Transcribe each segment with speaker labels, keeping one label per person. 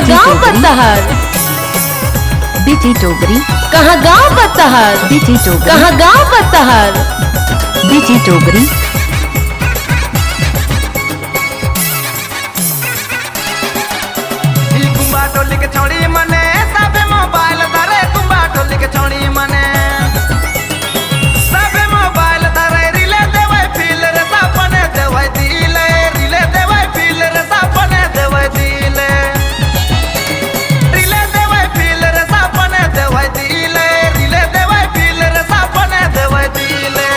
Speaker 1: गाँव बतहर
Speaker 2: बिची टोगरी
Speaker 1: कहाँ गाँव बतहर
Speaker 2: बिची टोगरी
Speaker 1: कहाँ गाँव बतहर
Speaker 2: बिची टोगरी
Speaker 3: कुंबा टोली के छोड़ी मने सबे मोबाइल धरे कुंबा टोली के छोड़ी मने सबे मोबाइल धरे रिले देवे फील रे सपने देवे दिले रिले देवे फील रे सपने देवे दिले रिले देवे फील रे सपने देवे दिले रिले देवे फील रे सपने देवे दिले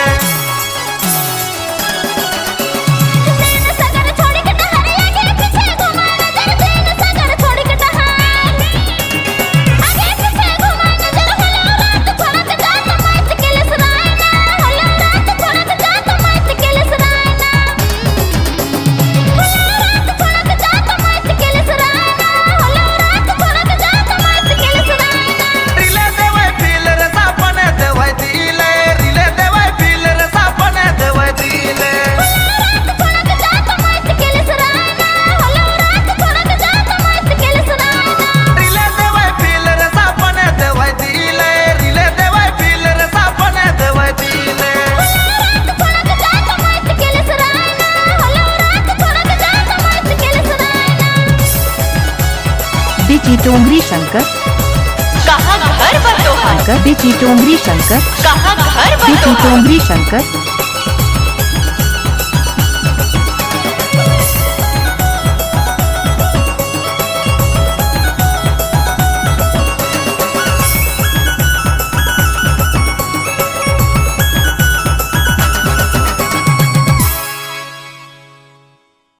Speaker 2: बिची टोंगरी शंकर
Speaker 1: कहाँ घर बतोहर
Speaker 2: बिची टोंगरी शंकर
Speaker 1: कहाँ घर
Speaker 2: बिची
Speaker 1: बतोहर
Speaker 2: टोंगरी शंकर